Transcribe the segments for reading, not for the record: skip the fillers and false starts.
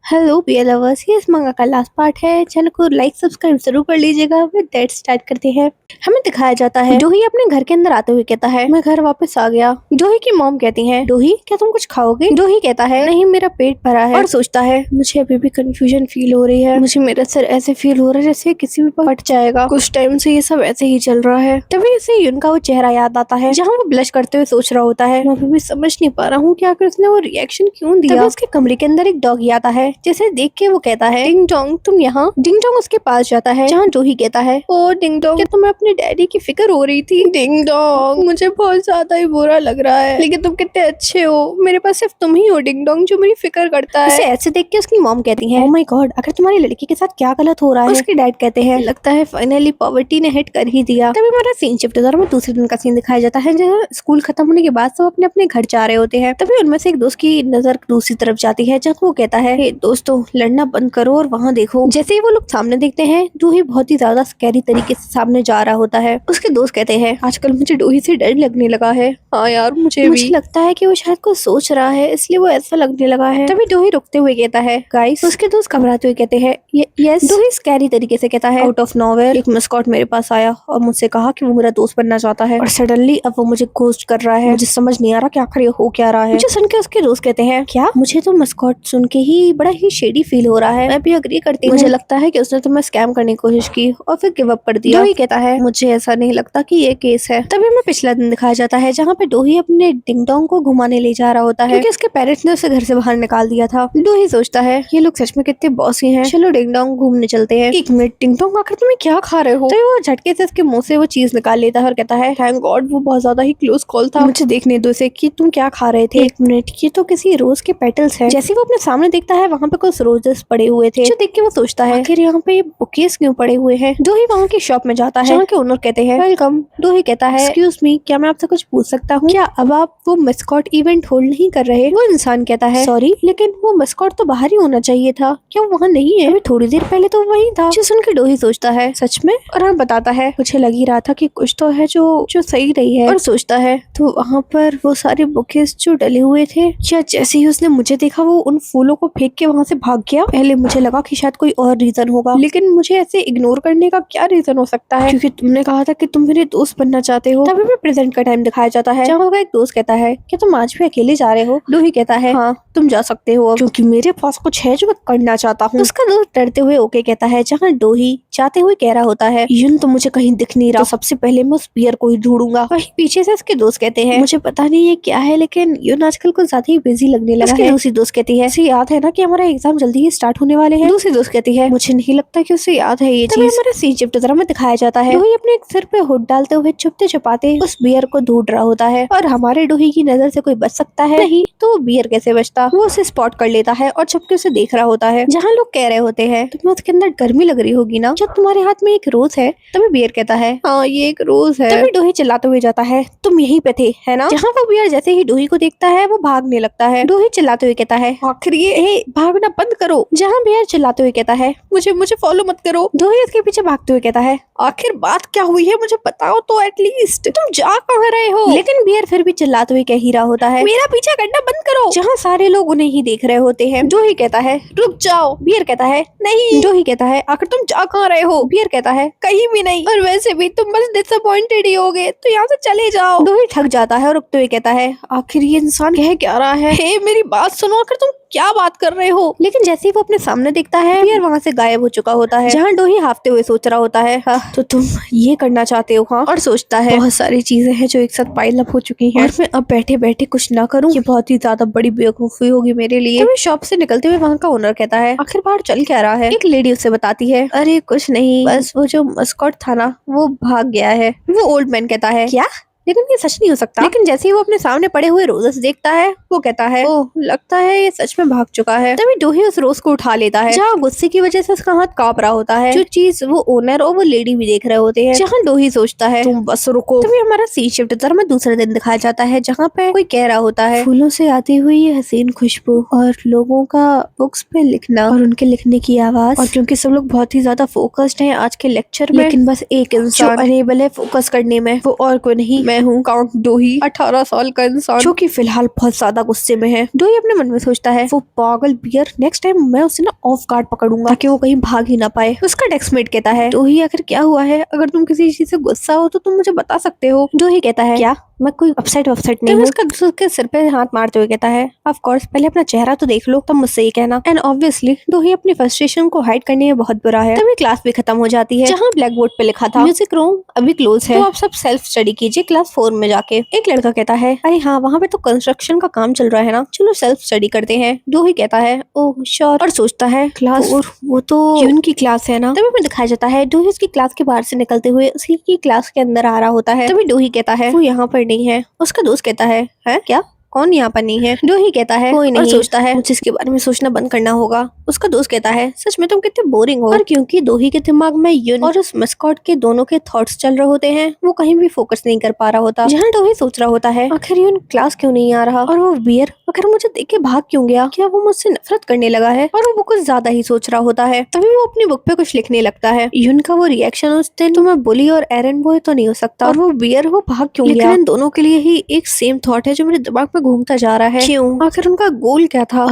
Hello beer lovers, ये इस मंगा का लास्ट पार्ट है। चैनल को लाइक सब्सक्राइब जरूर कर लीजिएगा। विद दैट स्टार्ट करते हैं। हमें दिखाया जाता है डोही अपने घर के अंदर आते हुए कहता है, मैं घर वापस आ गया। डोही की मॉम कहती है, डोही क्या तुम कुछ खाओगे? डोही कहता है, नहीं मेरा पेट भरा है। और सोचता है, मुझे अभी भी कंफ्यूजन फील हो रही है। मुझे मेरा सर ऐसे फील हो रहा है जैसे किसी भी फट जाएगा। कुछ टाइम से ये सब ऐसे ही चल रहा है। तभी उसे युन का वो चेहरा याद आता है जहाँ वो ब्लश करते हुए सोच रहा होता है, मैं अभी भी समझ नहीं पा रहा हूँ कि आखिर उसने वो रिएक्शन क्यों दिया। तभी उसके कमरे के अंदर एक डॉगी आता है जिसे देख के वो कहता है, डिंग डोंग तुम यहाँ। डिंग डोंग उसके पास जाता है जहाँ डोही कहता है, ओ डिंग डोंग क्या तुम्हें अपने डैडी की फिक्र हो रही थी? डिंग डोंग मुझे बहुत ज्यादा ही बुरा लग रहा है, लेकिन तुम कितने अच्छे हो। मेरे पास सिर्फ तुम ही हो डिंग डोंग जो मेरी फिक्र करता है। उसे ऐसे देख के उसकी मॉम कहती है, ओह माय गॉड आखिर तुम्हारी लड़की के साथ क्या गलत हो रहा है? उसके डैड कहते हैं, लगता है फाइनली पॉवर्टी ने हिट कर ही दिया। तभी हमारा सीन शिफ्ट होता है और दूसरे दिन का सीन दिखाया जाता है जहाँ स्कूल खत्म होने के बाद सब अपने अपने घर जा रहे होते हैं। तभी उनमें से एक दोस्त की नजर दूसरी तरफ जाती है जहाँ वो कहता है, हे दोस्तों लड़ना बंद करो और वहाँ देखो। जैसे ही वो लोग सामने देखते हैं, डोही बहुत ही ज्यादा स्कैरी तरीके से सामने जा रहा होता है। उसके दोस्त कहते हैं, आजकल मुझे डोही से डर लगने लगा है। हाँ यार मुझे भी लगता है कि वो शायद कुछ सोच रहा है इसलिए वो ऐसा लगने लगा है। तभी डोही रुकते हुए कहता है, गाइस। उसके दोस्त घबराते हुए कहते हैं, यस। डोही स्कैरी तरीके से कहता है, आउट ऑफ नोवेयर एक मस्कॉट मेरे पास आया और मुझसे कहा कि वो मेरा दोस्त बनना चाहता है और सडनली अब वो मुझे घोस्ट कर रहा है। मुझे समझ नहीं आ रहा कि आखिर ये हो क्या रहा है। मुझे सुन के उसके दोस्त कहते हैं, क्या? मुझे तो मस्कॉट सुन के ही बड़ा ही शेडी फील हो रहा है। मैं भी अग्री करती हूँ। मुझे लगता है कि उसने तुम्हें स्कैम करने की कोशिश की और फिर गिव अप कर दिया। डोही कहता है, मुझे ऐसा नहीं लगता कि ये केस है। तभी हमें पिछला दिन दिखाया जाता है जहाँ पे डोही अपने डिंग डोंग को घुमाने ले जा रहा होता है क्योंकि उसके पेरेंट्स ने उसे घर से बाहर निकाल दिया था। डोही सोचता है, ये लोग सच में कितने बॉसी हैं। चलो डिंग डोंग घूमने चलते हैं। एक मिनट डिंग डोंग आखिर तुम्हें क्या खा रहे हो? तो वो झटके से उसके मुंह से वो चीज निकाल लेता है और कहता है, थैंक गॉड वो बहुत ज्यादा ही क्लोज कॉल था। मुझे देखने दो इसे कि तुम क्या खा रहे थे। एक मिनट, ये तो किसी रोज के पेटल्स हैं। जैसे वो अपने सामने देखता है वहाँ पे कुछ रोजेस पड़े हुए थे जो देख के वो सोचता है, आखिर यहाँ पे बुकेस क्यों पड़े हुए हैं? डोही वहाँ की शॉप में जाता है जहाँ के ओनर कहते हैं, वेलकम। डोही कहता है, एक्सक्यूज मी क्या मैं आपसे कुछ पूछ सकता हूँ? क्या अब आप वो मस्कॉट इवेंट होल्ड नहीं कर रहे? वो इंसान कहता है, सॉरी लेकिन वो मस्कॉट तो बाहर ही होना चाहिए था। क्या वो वहाँ नहीं है? अभी थोड़ी देर पहले तो वही था। जो सुन के डोही सोचता है, सच में? और हाँ बताता है, मुझे लग ही रहा था कि कुछ तो है जो सही नहीं है। और सोचता है तो वहाँ पर वो सारे बुकेस जो डले हुए थे, क्या जैसे ही उसने मुझे देखा वो उन फूलों को फेंक के वहाँ से भाग गया? पहले मुझे लगा कि शायद कोई और रीजन होगा, लेकिन मुझे ऐसे इग्नोर करने का क्या रीजन हो सकता है? क्योंकि तुमने कहा था कि तुम मेरे दोस्त बनना चाहते हो। तभी हमें प्रेजेंट का टाइम दिखाया जाता है जहाँ का एक दोस्त कहता है, क्या तुम आज भी अकेले जा रहे हो? डोही कहता है, हाँ तुम जा सकते हो क्योंकि मेरे पास कुछ है जो मैं करना चाहता हूँ। उसका दोस्त डरते हुए ओके कहता है जहाँ डोही जाते हुए कह रहा होता है, यून तो मुझे कहीं दिख नहीं रहा, तो सबसे पहले मैं उस बियर को ही ढूंढूंगा। वहीं पीछे से उसके दोस्त कहते हैं, मुझे पता नहीं ये क्या है लेकिन यून आजकल कुछ ज्यादा ही बिजी लगने लगा है। दूसरी दोस्त कहती है, उसे याद है ना कि हमारा एग्जाम जल्दी ही स्टार्ट होने वाले हैं? दूसरी दोस्त कहती है, मुझे नहीं लगता कि उसे याद है ये चीज। हमारा सी चिप्ट में दिखाया जाता है डोही अपने सिर पे हुड डालते हुए छुपते छुपाते उस बियर को ढूंढ रहा होता है और हमारे डोही की नजर से कोई बच सकता है नहीं, तो वो बियर कैसे बचता? वो उसे स्पॉट कर लेता है और छुपके उसे देख रहा होता है जहाँ लोग कह रहे होते हैं, तुम्हें उसके अंदर गर्मी लग रही होगी ना जब तुम्हारे हाथ में एक रोज है। तभी बियर कहता है, हाँ ये एक रोज है। तभी डोही चिल्लाते हुए जाता है, तुम यहीं पे थे है ना? जहाँ वो बियर जैसे ही डोही को देखता है वो भागने लगता है। डोही चिल्लाते हुए कहता है, आखिर ये भागना बंद करो। जहाँ बियर चिल्लाते हुए कहता है, मुझे फॉलो मत करो। डोही उसके पीछे भागते हुए कहता है, आखिर बात क्या हुई है मुझे बताओ तो एटलीस्ट, तुम जा कहाँ रहे हो? लेकिन बियर फिर भी चिल्लाते हुए कह ही रहा होता है, मेरा पीछा करना बंद करो। जहाँ सारे लोग उन्हें ही देख रहे होते हैं। डोही कहता है, रुक जाओ। बियर कहता है, नहीं। डोही कहता है, आखिर तुम जा कहाँ रहे हो? बियर कहता है, कहीं भी नहीं, और वैसे भी तुम बस डिसअपॉइंटेड ही होगे तो यहाँ से चले जाओ। डोही थक जाता है और रुकते हुए कहता है, आखिर ये इंसान कह क्या रहा है? हे मेरी बात सुनो, आखिर तुम क्या बात कर रहे हो? लेकिन जैसे ही वो अपने सामने देखता है बियर वहाँ से गायब हो चुका होता है जहाँ डोही हाफते हुए सोच रहा होता है, हाँ, तो तुम ये करना चाहते हो? हाँ। और सोचता है बहुत सारी चीजें हैं जो एक साथ पाइल अप हो चुकी हैं और मैं अब बैठे बैठे कुछ ना करूँ ये बहुत ही ज्यादा बड़ी बेवकूफी होगी मेरे लिए। तभी शॉप से निकलते हुए वहाँ का ओनर कहता है, आखिर बाहर चल क्या रहा है? एक लेडी उससे बताती है, अरे कुछ नहीं, बस वो जो मस्कॉट था ना वो भाग गया है। वो ओल्ड मैन कहता है, क्या? लेकिन ये सच नहीं हो सकता। लेकिन जैसे ही वो अपने सामने पड़े हुए रोजेस देखता है वो कहता है, ओह लगता है ये सच में भाग चुका है। तभी डोही उस रोज को उठा लेता है जहाँ गुस्से की वजह से उसका हाथ कांप रहा होता है, जो चीज वो ओनर और वो लेडी भी देख रहे होते हैं। जहाँ डोही सोचता है, तुम बस रुको। तभी हमारा सीन शिफ्ट में दूसरे दिन दिखाया जाता है जहाँ पे कोई कह रहा होता है, फूलों से आती हुई ये हसीन खुशबू और लोगों का बुक्स पे लिखना और उनके लिखने की आवाज। और क्योंकि सब लोग बहुत ही ज्यादा फोकस्ड हैं आज के लेक्चर में, लेकिन बस एक इंसान अनेबल है फोकस करने में, वो और कोई नहीं, मैं मैं हूँ काउंट डोही, 18 साल का इंसान जो कि फिलहाल बहुत ज्यादा गुस्से में है। डोही अपने मन में सोचता है वो पागल बियर, नेक्स्ट टाइम मैं उसे ना ऑफ गार्ड पकड़ूंगा ताकि वो कहीं भाग ही ना पाए। उसका डेस्कमेट कहता है डोही आखिर क्या हुआ है, अगर तुम किसी चीज से गुस्सा हो तो तुम मुझे बता सकते हो। डोही कहता है क्या, मैं कोई अपसेट नहीं हूँ। उसका उसके सिर पे हाथ मारते हुए कहता है ऑफ कोर्स पहले अपना चेहरा तो देख लो तब मुझसे ये कहना। एंड ऑब्वियसली डोही अपनी फ्रस्ट्रेशन को हाइड करने में बहुत बुरा है। तभी क्लास भी खत्म हो जाती है जहाँ ब्लैक बोर्ड पे लिखा था म्यूजिक रूम अभी क्लोज है, तो आप सब सेल्फ स्टडी कीजिए क्लास 4 में जाके। एक लड़का कहता है अरे हाँ वहाँ पे तो कंस्ट्रक्शन का काम चल रहा है ना, चलो सेल्फ स्टडी करते हैं। डोही कहता है ओह श्योर, और सोचता है क्लास 4 वो तो यून की क्लास है ना। तभी में दिखाया जाता है डोही उसकी क्लास के बाहर से निकलते हुए उसकी क्लास के अंदर आ रहा होता है। तभी डोही कहता है वो यहाँ पर नहीं है। उसका दोस्त कहता है क्या कौन यहाँ पर नहीं है। डोही कहता है कोई नहीं, और सोचता है मुझे इसके बारे में सोचना बंद करना होगा। उसका दोस्त कहता है सच में तुम कितने बोरिंग हो। और क्योंकि डोही के दिमाग में यून और उस मस्कॉट के दोनों के थॉट्स चल रहे होते हैं, वो कहीं भी फोकस नहीं कर पा रहा होता। जहाँ डोही सोच रहा होता है आखिर यून क्लास क्यों नहीं आ रहा, और वो बियर आखिर मुझे देख के भाग क्यों गया, क्या वो मुझसे नफरत करने लगा है, और वो कुछ ज्यादा ही सोच रहा होता है। तभी वो अपनी बुक पे कुछ लिखने लगता है। यून का वो रिएक्शन उस दिन तो मैं बुली और एरन बॉय तो नहीं हो सकता, और वो बियर वो भाग क्यों गया, इन दोनों के लिए ही एक सेम थॉट है जो मेरे दिमाग में घूमता जा रहा है। क्यों, आखिर उनका गोल क्या था।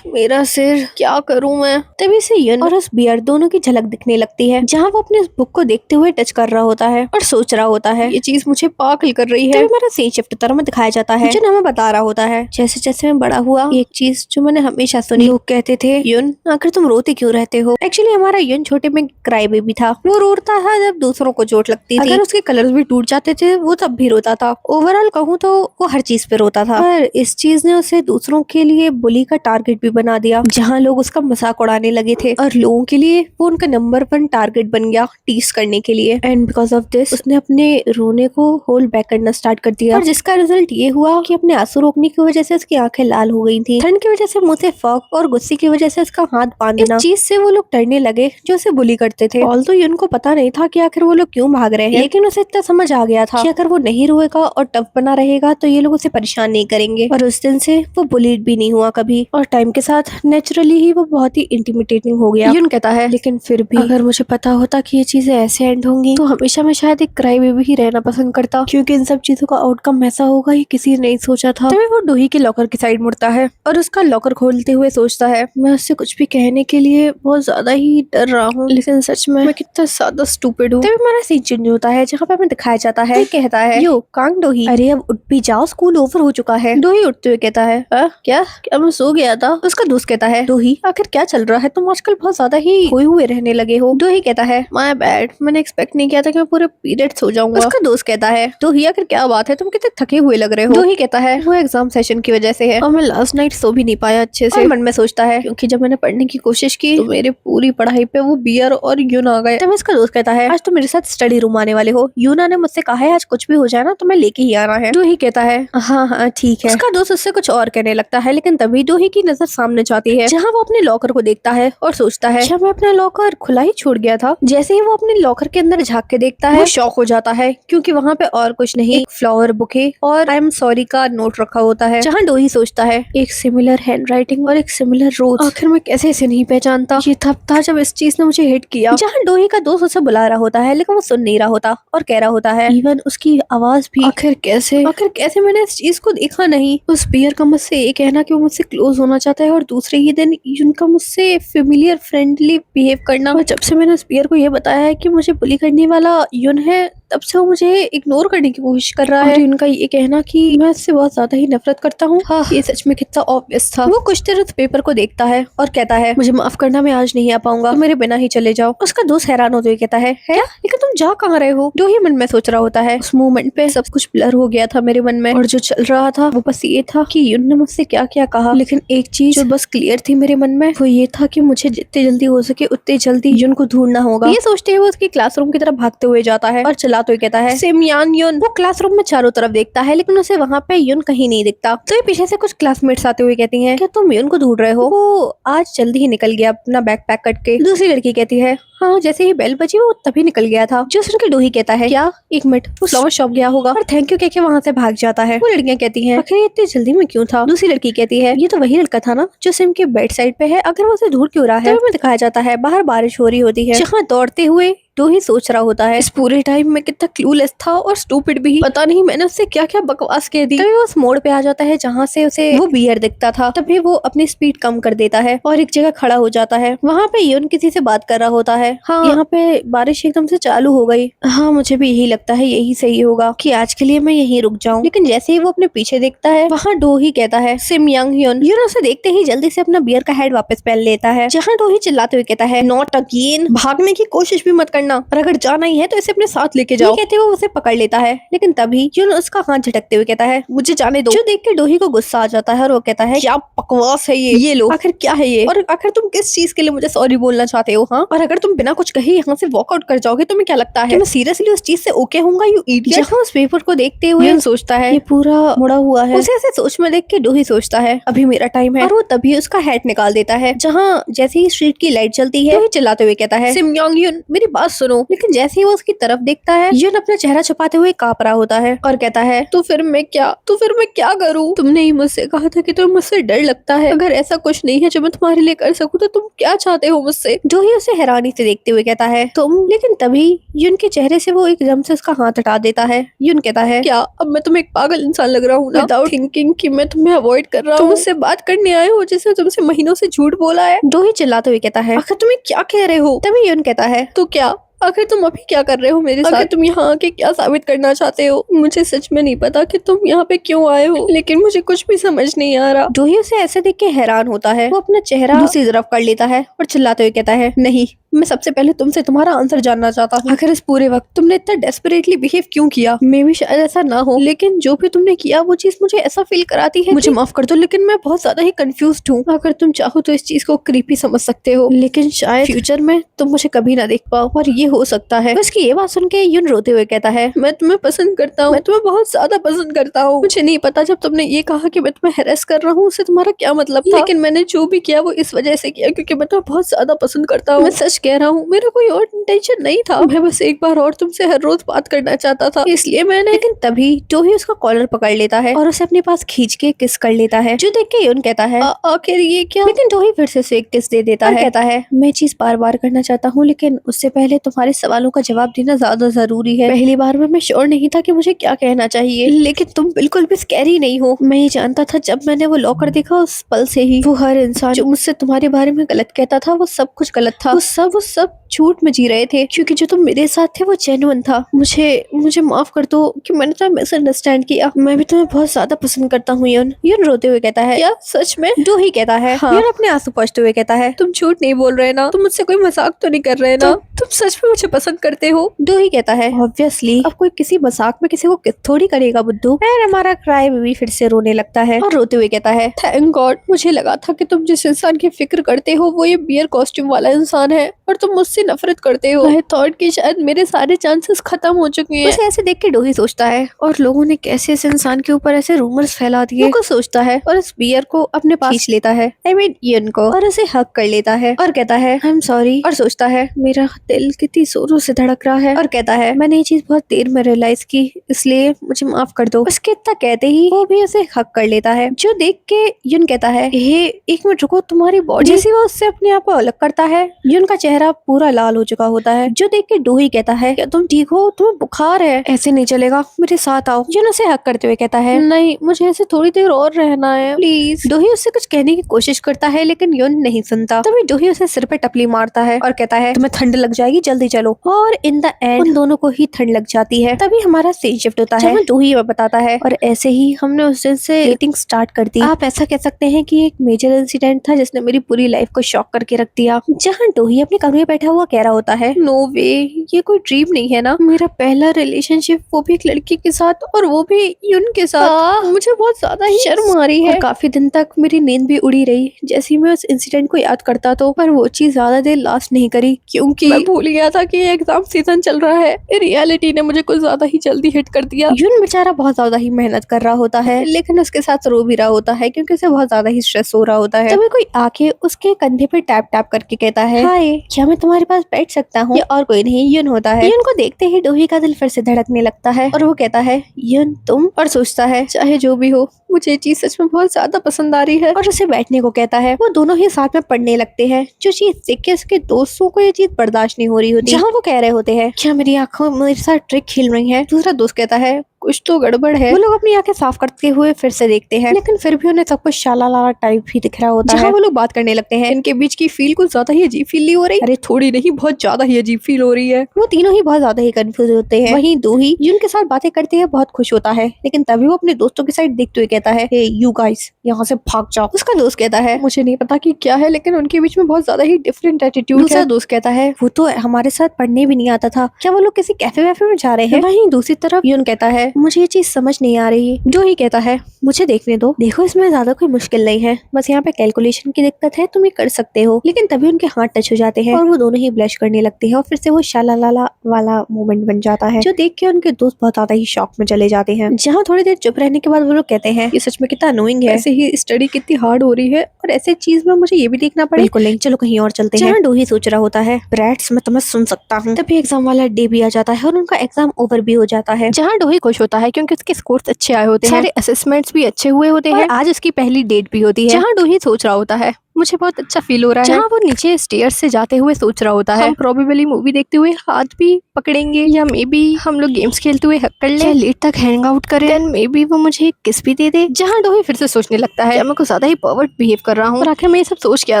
मेरा सिर, क्या करूं मैं। तभी से यून और उस बियर दोनों की झलक दिखने लगती है जहाँ वो अपने बुक को देखते हुए टच कर रहा होता है और सोच रहा होता है ये चीज मुझे पागल कर रही है। तभी मेरा सीन शिफ्ट तरह में दिखाया जाता है जो हमें बता रहा होता है जैसे जैसे मैं बड़ा हुआ एक चीज जो मैंने हमेशा सुनी, लोग कहते थे यून आखिर तुम रोते क्यों रहते हो। एक्चुअली हमारा यून छोटे में क्राई बेबी था। वो रोता था जब दूसरों को चोट लगती थी, अगर उसके कलर्स भी टूट जाते थे वो तब भी रोता था। ओवरऑल कहूँ तो वो हर चीज पे रोता था, पर इस चीज ने उसे दूसरों के लिए बुली का टारगेट भी बना दिया जहाँ लोग उसका मजाक उड़ाने लगे थे, और लोगों के लिए वो उनका नंबर 1 टारगेट बन गया टीस करने के लिए। एंड बिकॉज ऑफ दिस उसने अपने रोने को होल्ड बैक करना स्टार्ट कर दिया, और जिसका रिजल्ट ये हुआ कि अपने आंसू रोकने की वजह से उसकी आंखें लाल हो गई थी, ठंड की वजह से मुंह से फॉग, और गुस्से की वजह से उसका हाथ बांध देना। इस चीज से वो लोग डरने लगे जो उसे बुली करते थे। ऑल्दो उनको पता नहीं था कि आखिर वो लोग क्यों भाग रहे हैं, लेकिन उसे इतना समझ आ गया था कि अगर वो नहीं रोएगा और टफ बना रहेगा तो ये लोग उसे परेशान नहीं करेंगे। और उस दिन से वो बुलीड भी नहीं हुआ कभी, और टाइम के साथ नेचुरली ही वो बहुत ही इंटिमिडेटिंग हो गया। यून कहता है लेकिन फिर भी अगर मुझे पता होता कि ये चीजें ऐसे एंड होंगी तो हमेशा मैं शायद एक क्राई बेबी ही रहना पसंद करता, क्योंकि इन सब चीजों का आउटकम ऐसा होगा ये किसी ने नहीं सोचा था। तभी वो डोही के लॉकर की साइड मुड़ता है और उसका लॉकर खोलते हुए सोचता है मैं उससे कुछ भी कहने के लिए बहुत ज्यादा ही डर रहा हूँ, लेकिन सच में मैं कितना ज्यादा स्टूपिड हूँ। तभी हमारा सीन चेंज होता है जहाँ पे हमें दिखाया जाता है कहता है यो कांग डोही, अरे अब उठ भी जाओ, स्कूल ओवर हो चुका है। डोही उठते हुए कहता है क्या मैं सो गया था। उसका दोस्त कहता है डोही आखिर क्या चल रहा है, तुम आजकल बहुत ज्यादा ही खोए हुए रहने लगे हो। डोही कहता है माय बैड, मैंने एक्सपेक्ट नहीं किया था कि मैं पूरे पीरियड सो जाऊंगा। उसका दोस्त कहता है डोही आखिर क्या बात है, तुम कितने थके हुए लग रहे हो। डोही कहता है वो एग्जाम सेशन की वजह से है और मैं लास्ट नाइट सो भी नहीं पाया अच्छे से। मन में सोचता है क्योंकि जब मैंने पढ़ने की कोशिश की तो मेरे पूरी पढ़ाई पे वो बियर और यून आ गए। तब इसका दोस्त कहता है आज तो मेरे साथ स्टडी रूम आने वाले हो, यूना ने मुझसे कहा है आज कुछ भी हो जाए ना तो मैं लेके ही आना है। डोही कहता है हाँ ठीक है। उसका दोस्त उससे कुछ और कहने लगता है, लेकिन तभी डोही की नजर सामने जाती है जहाँ वो अपने लॉकर को देखता है और सोचता है क्या मैं अपना लॉकर खुला ही छोड़ गया था। जैसे ही वो अपने लॉकर के अंदर झांक के देखता है वो शॉक हो जाता है क्योंकि वहाँ पे और कुछ नहीं एक फ्लावर बुके और आई एम सॉरी का नोट रखा होता है, जहाँ डोही सोचता है एक सिमिलर हैंडराइटिंग और एक सिमिलर रोज, आखिर मैं कैसे इसे नहीं पहचानता। ये तब था जब इस चीज ने मुझे हिट किया। जहाँ डोही का दोस्त उसे बुला रहा होता है लेकिन वो सुन नहीं रहा होता और कह रहा होता है इवन उसकी आवाज भी आखिर कैसे मैंने इस चीज को देखा नहीं। उस बियर का मुझसे ये कहना कि वो मुझसे क्लोज होना चाहता है और दूसरे ही दिन उनका मुझसे फेमिलियर फ्रेंडली बिहेव करना, और जब से मैंने उस बियर को ये बताया है कि मुझे बुली करने वाला यून है तब से वो मुझे इग्नोर करने की कोशिश कर रहा है। और उनका ये कहना कि मैं इससे बहुत ज्यादा ही नफरत करता हूँ, हाँ ये सच में कितना ऑब्वियस था। वो कुछ देर उस पेपर को देखता है और कहता है मुझे माफ करना, मैं आज नहीं आ पाऊंगा, मेरे बिना ही चले जाओ। उसका दोस्त हैरान होते हुए कहता है लेकिन तुम जा कहाँ रहे हो। जो ही मन में सोच रहा होता है उस मोमेंट पे सब कुछ ब्लर हो गया था मेरे मन में, और जो चल रहा था वो बस ये था कि यून ने मुझसे क्या क्या कहा, लेकिन एक चीज जो बस क्लियर थी मेरे मन में वो ये था कि मुझे जितने जल्दी हो सके उतने जल्दी यून को ढूंढना होगा। ये सोचते हुए उसकी क्लासरूम की तरफ भागते हुए जाता है और चलाते हुए कहता है सेमियान यून। वो क्लासरूम में चारों तरफ देखता है लेकिन उसे वहाँ पे यून कहीं नहीं दिखता। तो ये पीछे से कुछ क्लासमेट्स आते हुए कहती हैं क्या तुम यून को ढूंढ रहे हो, वो आज जल्दी ही निकल गया अपना बैग पैक करके। दूसरी लड़की कहती है हाँ जैसे ही बेल बजी वो तभी निकल गया था। जो सुन के डोही कहता है क्या, एक मिनट, वो फ्लावर शॉप गया होगा और थैंक यू कह के वहाँ से भाग जाता है। वो लड़कियां कहती हैं आखिर इतनी जल्दी में क्यों था। दूसरी लड़की कहती है ये तो वही लड़का था ना जो सिम के बेड साइड पे है, अगर वो उसे दूर क्यों रहा है। तो दिखाया जाता है बाहर बारिश हो रही होती है, जहाँ दौड़ते हुए डोही सोच रहा होता है इस पूरे टाइम में कितना क्लूलेस था और स्टूपिड भी, पता नहीं मैंने उससे क्या क्या बकवास कह दी। तभी वो उस मोड़ पे आ जाता है जहाँ से उसे वो बियर दिखता था। तभी वो अपनी स्पीड कम कर देता है और एक जगह खड़ा हो जाता है। वहाँ पे यून किसी से बात कर रहा होता है। हाँ यहाँ पे बारिश एकदम से चालू हो गई। हाँ मुझे भी यही लगता है, यही सही होगा कि आज के लिए मैं यहीं रुक जाऊँ। लेकिन जैसे ही वो अपने पीछे देखता है वहाँ डोही कहता है सिम यंग यून। यून उसे देखते ही जल्दी से अपना बियर का हेड वापस पहन लेता है, जहाँ डोही चिल्लाते हुए कहता है नॉट अगेन, भागने की कोशिश भी मत करना, और अगर जाना ही है तो इसे अपने साथ लेके जाओ। कहते हुए वो उसे पकड़ लेता है, लेकिन तभी यून उसका हाथ झटकते हुए कहता है मुझे जाने दो। जो देख के डोही को गुस्सा आ जाता है और वो कहता है क्या बकवास है ये लो, आखिर क्या है ये, और आखिर तुम किस चीज के लिए मुझे सॉरी बोलना चाहते हो। हाँ और अगर तुम बिना कुछ कहे यहाँ से वॉकआउट कर जाओगे तो मैं क्या लगता है मैं सीरियसली उस चीज से ओके होऊंगा। You idiot. जहाँ उस पेपर को देखते हुए यून सोचता है ये पूरा मुड़ा हुआ है। उसे ऐसे सोच में देख के डोही सोचता है अभी मेरा टाइम है, और वो तभी उसका हैट निकाल देता है। जहाँ जैसे ही स्ट्रीट की लाइट जलती है, डोही चिल्लाते हुए कहता है सिम योंग यून मेरी बात सुनो। लेकिन जैसे ही वो उसकी तरफ देखता है यून अपना चेहरा छुपाते हुए कांप रहा होता है और कहता है तो फिर मैं क्या करूँ। तुमने ही मुझसे कहा था कि तुम्हें मुझसे डर लगता है, अगर ऐसा कुछ नहीं है जो मैं तुम्हारे लिए कर सकूँ तो तुम क्या चाहते हो मुझसे। डोही उसे हैरानी से देखते हुए कहता है तुम। लेकिन तभी यून के चेहरे से वो एकदम से उसका हाथ हटा देता है। यून कहता है क्या अब मैं तुम्हें एक पागल इंसान लग रहा हूँ ना, विदाउट थिंकिंग कि मैं तुम्हें अवॉइड कर रहा हूँ। तुम मुझसे बात करने आए हो जिसने तुमसे महीनों से झूठ बोला है। डोही चिल्लाते हुए कहता है आखिर तुम्हें क्या कह रहे हो। तभी यून कहता है तो क्या, आखिर तुम अभी क्या कर रहे हो मेरे साथ, तुम यहाँ आके क्या साबित करना चाहते हो। मुझे सच में नहीं पता कि तुम यहाँ पे क्यों आए हो, लेकिन मुझे कुछ भी समझ नहीं आ रहा। डोही उसे ऐसे देख के हैरान होता है। वो अपना चेहरा दूसरी तरफ कर लेता है और चिल्लाते हुए कहता है नहीं, मैं सबसे पहले तुमसे तुम्हारा आंसर जानना चाहता हूँ। आखिर इस पूरे वक्त तुमने इतना डेस्परेटली बिहेव क्यों किया। मे भी शायद ऐसा ना हो, लेकिन जो भी तुमने किया वो चीज मुझे ऐसा फील कराती है। मुझे माफ कर दो, लेकिन मैं बहुत ज्यादा ही कंफ्यूज्ड हूँ। अगर तुम चाहो तो इस चीज को क्रीपी समझ सकते हो, लेकिन शायद फ्यूचर में तुम मुझे कभी ना देख पाओ, और ये हो सकता है। उसकी ये बात सुन के यून रोते हुए कहता है मैं तुम्हें पसंद करता हूँ, मैं तुम्हें बहुत ज्यादा पसंद करता हूँ। मुझे नहीं पता जब तुमने ये कहा कि मैं तुम्हें हैरेस कर रहा हूँ उससे तुम्हारा क्या मतलब था, लेकिन मैंने जो भी किया वो इस वजह से किया क्योंकि मैं तुम्हें बहुत ज्यादा पसंद करता हूँ। मैं सच कह रहा हूँ, मेरा कोई और इंटेंशन नहीं था, मैं बस एक बार और तुमसे हर रोज बात करना चाहता था, इसलिए मैंने। लेकिन तभी डोही उसका कॉलर पकड़ लेता है और उसे अपने पास खींच के किस कर लेता है, जो देख के यून कहता है आखिर ये क्या। लेकिन डोही फिर से उसे एक किस दे देता है, कहता है मैं चीज बार बार करना चाहता हूँ, लेकिन उससे पहले तुम्हारे सवालों का जवाब देना ज्यादा जरूरी है। पहली बार में मैं श्योर नहीं था कि मुझे क्या कहना चाहिए, लेकिन तुम बिल्कुल भी स्कैरी नहीं हो। मैं ये जानता था जब मैंने वो लॉकर देखा उस पल से ही, वो हर इंसान जो मुझसे तुम्हारे बारे में गलत कहता था वो सब कुछ गलत था, वो सब झूठ में जी रहे थे, क्योंकि जो तुम मेरे साथ थे वो जेन्युइन था। मुझे माफ कर दो कि मैंने तुम्हें मिसअंडरस्टैंड किया। मैं भी तुम्हें बहुत ज्यादा पसंद करता हूँ यून। यून रोते हुए कहता है क्या सच में। डोही कहता है हाँ। यून अपने आंसू पोंछते हुए कहता है तुम झूठ नहीं बोल रहे ना, तुम मुझसे कोई मजाक तो नहीं कर रहे ना, तुम सच में मुझे पसंद करते हो। डोही कहता है ऑब्वियसली, अब कोई किसी मजाक में किसी को किस थोड़ी करेगा बुद्धू। फिर हमारा क्राई बेबी फिर से रोने लगता है और रोते हुए कहता है थैंक गॉड, मुझे लगा था कि तुम जिस इंसान की फिक्र करते हो वो ये बियर कॉस्ट्यूम वाला इंसान है और तुम मुझसे नफरत करते हो। आई थॉट कि शायद मेरे सारे चांसेस खत्म हो चुके हैं। उसे ऐसे देख के डोही सोचता है और लोगों ने कैसे इस इंसान के ऊपर ऐसे रूमर्स फैला दिए। वो सोचता है और इस बियर को अपने पास खींच लेता है, आई मीन यून को, और उसे हग कर लेता है और कहता है आई एम सॉरी, और सोचता है मेरा दिल कितनी जोरों से धड़क रहा है, और कहता है मैंने ये चीज बहुत देर में रियलाइज की, इसलिए मुझे माफ कर दो। उसके इतना कहते ही वो भी उसे हग कर लेता है, जो देख के यून कहता है हे एक मिनट रुको, तुम्हारी बॉडी। जैसे वो उससे अपने आप को अलग करता है यून का चेहरा पूरा लाल हो चुका होता है, जो देख के डोही कहता है क्या तुम ठीक हो, तुम्हें बुखार है, ऐसे नहीं चलेगा, मेरे साथ आओ। यून उसे हक करते हुए कहता है नहीं मुझे ऐसे थोड़ी देर और रहना है प्लीज। डोही उससे कुछ कहने की कोशिश करता है लेकिन यून नहीं सुनता। तभी डोही उसे सिर पे टपली मारता है और कहता है तुम्हें ठंड लग जाएगी, जल्दी चलो। और इन द एंड उन दोनों को ही ठंड लग जाती है। तभी हमारा सीन शिफ्ट होता है, डोही बताता है और ऐसे ही हमने उस दिन से डेटिंग स्टार्ट कर दी। आप ऐसा कह सकते हैं कि एक मेजर इंसिडेंट था जिसने मेरी पूरी लाइफ को शॉक करके रख दिया। जहाँ डोही अपने कमरे में बैठा हुआ कह रहा होता है नो वे, ये कोई ड्रीम नहीं है ना, मेरा पहला रिलेशनशिप वो भी एक लड़की के साथ, और वो भी यून के साथ। मुझे बहुत ज्यादा ही शर्म आ रही है। काफी दिन तक मेरी नींद भी उड़ी रही जैसे मैं उस इंसिडेंट को याद करता तो, पर वो चीज ज्यादा देर लास्ट नहीं करी क्योंकि मैं भूल गया था था कि एग्जाम सीजन चल रहा है, रियलिटी ने मुझे कुछ ज्यादा ही जल्दी हिट कर दिया। यून बेचारा बहुत ज्यादा ही मेहनत कर रहा होता है, लेकिन उसके साथ रो भी रहा होता है क्योंकि उसे बहुत ज्यादा ही स्ट्रेस हो रहा होता है। तभी कोई आके उसके कंधे पे टैप टैप करके कहता है, हाय, क्या मैं तुम्हारे पास बैठ सकता हूँ? और कोई नहीं, यून होता है। यून को देखते ही डोही का दिल फिर से धड़कने लगता है और वो कहता है, यून तुम? और सोचता है, चाहे जो भी हो, मुझे ये चीज सच में बहुत ज्यादा पसंद आ रही है, और उसे बैठने को कहता है। वो दोनों ही साथ में पढ़ने लगते हैं। जो चीज देख के उसके दोस्तों को ये चीज बर्दाश्त नहीं हो रही होती। जहाँ वो कह रहे होते हैं, क्या मेरी आंखों मेरे साथ ट्रिक खेल रही है? दूसरा दोस्त कहता है, कुछ तो गड़बड़ है। वो लोग अपनी आंखें साफ करते हुए फिर से देखते हैं, लेकिन फिर भी उन्हें सब कुछ शालाला टाइप ही दिख रहा होता है। जहाँ वो लोग बात करने लगते हैं, इनके बीच की फील कुछ ज्यादा ही अजीब फील नहीं हो रही? अरे थोड़ी नहीं, बहुत ज्यादा ही अजीब फील हो रही है। वो तीनों ही बहुत ज्यादा ही कंफ्यूज होते हैं। वहीं दोही जिनके साथ बातें करते हैं बहुत खुश होता है, लेकिन तभी वो अपने दोस्तों की साइड देखते हुए कहता है, हे यू गाइस, यहाँ से भाग जाओ। उसका दोस्त कहता है, मुझे नहीं पता कि क्या है, लेकिन उनके बीच में बहुत ज्यादा ही डिफरेंट एटीट्यूड है। दूसरा दोस्त कहता है, वो तो हमारे साथ पढ़ने भी नहीं आता था, क्या वो लोग किसी कैफे वैफे में जा रहे हैं? वहीं दूसरी तरफ यून कहता है, मुझे ये चीज समझ नहीं आ रही। जो ही कहता है, मुझे देखने दो, देखो इसमें ज्यादा कोई मुश्किल नहीं है, बस यहाँ पे कैलकुलेशन की दिक्कत है, तुम ये कर सकते हो। लेकिन तभी उनके हाथ टच हो जाते हैं और वो दोनों ही ब्लश करने लगते हैं और फिर से वो शालालाला वाला मोमेंट बन जाता है, जो देख के उनके दोस्त बहुत ज्यादा ही शॉक में चले जाते हैं। जहाँ थोड़ी देर चुप रहने के बाद वो लोग कहते हैं, ये सच में कितना अनोइंग है, ऐसे ही स्टडी कितनी हार्ड हो रही है और ऐसे चीज में मुझे ये भी देखना पड़े। बिल्कुल नहीं, चलो कहीं और चलते हैं। जहाँ डोही सोच रहा होता है, ब्रैट्स मैं तुम्हें सुन सकता हूँ, तभी एग्जाम वाला डे भी आ जाता है और उनका एग्जाम ओवर भी हो जाता है। जहाँ डोही खुश होता है क्योंकि उसके स्कोर्स अच्छे आए होते हैं, सारे असेसमेंट्स भी अच्छे हुए होते हैं, आज उसकी पहली डेट भी होती है। जहाँ डोही सोच रहा होता है, मुझे बहुत अच्छा फील हो रहा है। जहाँ वो नीचे स्टेयर्स से जाते हुए सोच रहा होता है, हम प्रोबेबली मूवी देखते हुए हाथ भी पकड़ेंगे, या मे बी हम लोग गेम्स खेलते हुए हक कर ले, लेट तक हैंग आउट करें, देन मे बी वो मुझे एक किस भी दे दे। जहाँ डोही फिर से सोचने लगता है, मैं कुछ ज्यादा ही परवर्ट बिहेव कर रहा हूँ और आखिर मैं ये सब सोच क्या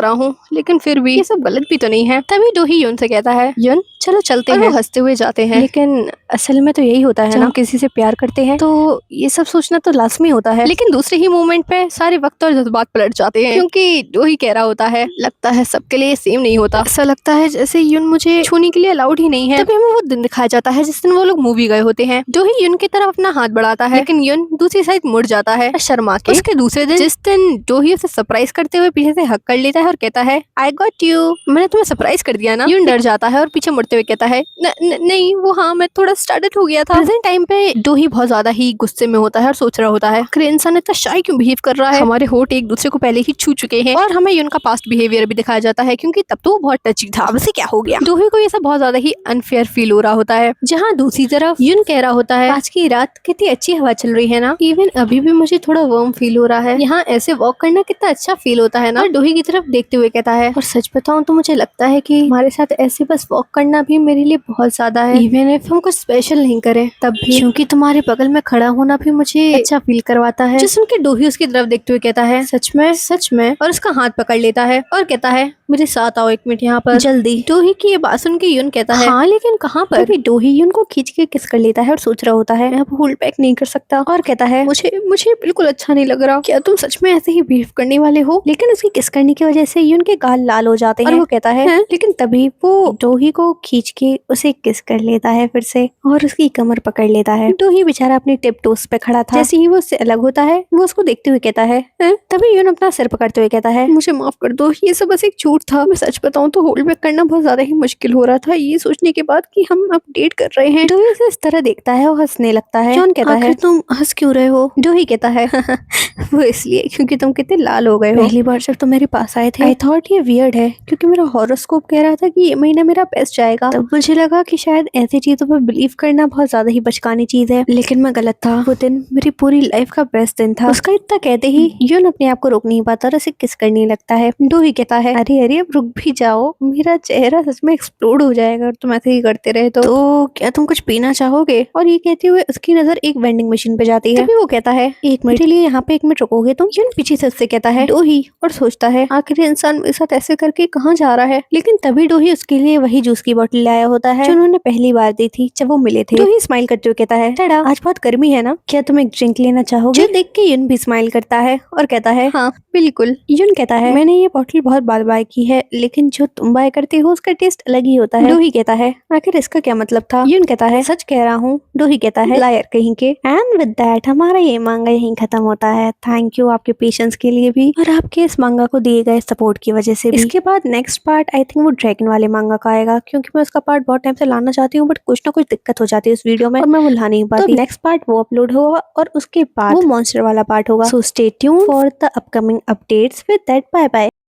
रहा हूँ, लेकिन फिर भी ये सब गलत भी तो नहीं है। तभी डोही यून से कहता है, यून चलो चलते हैं। वो हंसते हुए जाते हैं, लेकिन असल में तो यही होता है ना, किसी से प्यार करते हैं तो ये सब सोचना तो लाजमी होता है। लेकिन दूसरे ही मोमेंट पे सारे वक्त और जज्बात पलट जाते हैं, क्योंकि डोही कह रहा होता है, लगता है सबके लिए सेम नहीं होता, ऐसा लगता है जैसे यून मुझे छूने के लिए अलाउड ही नहीं है। तभी हमें वो दिन दिखाया जाता है जिस दिन वो लोग मूवी गए होते हैं। डोही यून की तरफ अपना हाथ बढ़ाता है, लेकिन यून दूसरी साइड मुड़ जाता है शर्मा के। उसके दूसरे दिन जिस दिन डोही उसे सरप्राइज करते हुए पीछे से हक कर लेता है और कहता है, आई गॉट यू, मैंने तुम्हें सरप्राइज कर दिया ना। यून डर जाता है और पीछे मुड़ते हुए कहता है, नहीं वो, हाँ मैं थोड़ा स्टार्टेड हो गया था। प्रेजेंट टाइम पे डोही बहुत ज्यादा ही गुस्से में होता है और सोच रहा होता है, आखिर इंसान इतना शाय क्यों बिहेव कर रहा है, हमारे होठ एक दूसरे को पहले ही छू चुके हैं। और हमें यून का पास्ट बिहेवियर भी दिखाया जाता है, क्योंकि तब तो वो बहुत टची था, अब से क्या हो गया। डोही को ये सब बहुत ज्यादा ही अनफेयर फील हो रहा होता है। जहाँ दूसरी तरफ यून कह रहा होता है, आज की रात कितनी अच्छी हवा चल रही है ना, इवन अभी भी मुझे थोड़ा वार्म फील हो रहा है, यहाँ ऐसे वॉक करना कितना अच्छा फील होता है ना। और डोही की तरफ देखते हुए कहता है, और सच बताऊं तो मुझे लगता है कि हमारे साथ ऐसे बस वॉक करना भी मेरे लिए बहुत ज्यादा है, इवन इफ हम कुछ स्पेशल नहीं करें तब भी, क्योंकि तुम्हारे बगल में खड़ा होना भी मुझे अच्छा फील करवाता है। जो सुन के डोही उसकी तरफ देखते हुए कहता है, सच में, और उसका हाथ पकड़ लेता है और कहता है, मेरे साथ आओ एक मिनट यहाँ पर जल्दी। डोही की ये बात सुन के यून कहता है, हाँ लेकिन कहाँ पर? तभी डोही यून को खींच के किस कर लेता है और सोच रहा होता है, मैं अब होल्ड बैक नहीं कर सकता, और कहता है, मुझे बिल्कुल अच्छा नहीं लग रहा, क्या तुम सच में ऐसे ही बिहेव करने वाले हो? लेकिन उसकी किस करने की वजह से यून के गाल लाल हो जाते हैं और वो कहता है, लेकिन तभी वो डोही को खींच के उसे किस कर लेता है फिर से और उसकी कमर पकड़ लेता है। डोही बेचारा अपनी टिप टोस पे खड़ा था, जैसे ही वो उससे अलग होता है वो उसको देखते हुए कहता है, तभी यून अपना सिर पकड़ते हुए कहता है, मुझे माफ कर दो, ये सब बस एक झूठ था, मैं सच बताऊं तो होल्ड बैक करना बहुत ज्यादा ही मुश्किल हो रहा था, ये सोचने के बाद कि हम अब डेट कर रहे हैं। डोही उसे इस तरह देखता है और हंसने लगता है। जॉन कहता है, तुम हंस क्यों रहे हो? डोही कहता है, वो इसलिए क्योंकि तुम कितने लाल हो गए हो। पहली बार जब तुम मेरे पास आए थे, आई थॉट ये वियर्ड है, क्योंकि मेरा हॉरोस्कोप कह रहा था कि ये महीना मेरा बेस्ट जाएगा, तब मुझे लगा कि शायद ऐसी चीजों पर बिलीव करना बहुत ज्यादा ही बचकानी चीज है, लेकिन मैं गलत था। वो दिन मेरी पूरी लाइफ का बेस्ट दिन था। उसका इतना कहते ही यून अपने आप को रोक नहीं पाता और उसे किस करने लगता है। डोही कहता है, अरे अब रुक भी जाओ, मेरा चेहरा सच में एक्सप्लोड हो जाएगा और तुम ऐसे ही करते रहे तो क्या तुम कुछ पीना चाहोगे? और ये कहते हुए उसकी नजर एक वेंडिंग मशीन पे जाती है। तभी वो कहता है, एक मिनट के लिए यहाँ पे एक मिनट रुकोगे तुम? यून पीछे से उससे कहता है, डोही, और सोचता है आखिर इंसान मेरे साथ ऐसे करके कहाँ जा रहा है। लेकिन तभी डोही उसके लिए वही जूस की बोतल लाया होता है जो उन्होंने पहली बार दी थी जब वो मिले थे। डोही स्माइल करते हुए कहता है, टड़ा, आज बहुत गर्मी है ना, क्या तुम एक ड्रिंक लेना चाहोगे? जो देख के यून भी स्माइल करता है और कहता है, हाँ बिल्कुल। यून कहता है, है, मैंने ये बॉटल बहुत बार बाय की है, लेकिन जो तुम बाय करती हो उसका टेस्ट अलग ही होता है। डोही कहता है, आखिर इसका क्या मतलब था? यून कहता है, सच कह रहा हूँ। डोही कहता है, लायर कहीं के। एंड विद दैट हमारा ये मांगा यहीं खत्म होता है। थैंक यू आपके पेशेंस के लिए भी, और आपके इस मांगा को दिए गए सपोर्ट की वजह से भी। इसके बाद नेक्स्ट पार्ट आई थिंक वो ड्रैगन वाले मांगा का आएगा, क्योंकि मैं उसका पार्ट बहुत टाइम से लाना चाहती हूँ, बट कुछ ना कुछ दिक्कत हो जाती है उस वीडियो में और मैं वो ला नहीं पाती। तो नेक्स्ट पार्ट वो अपलोड होगा और उसके बाद वो मॉन्स्टर वाला पार्ट होगा। So stay tuned for the upcoming updates. With that bye bye.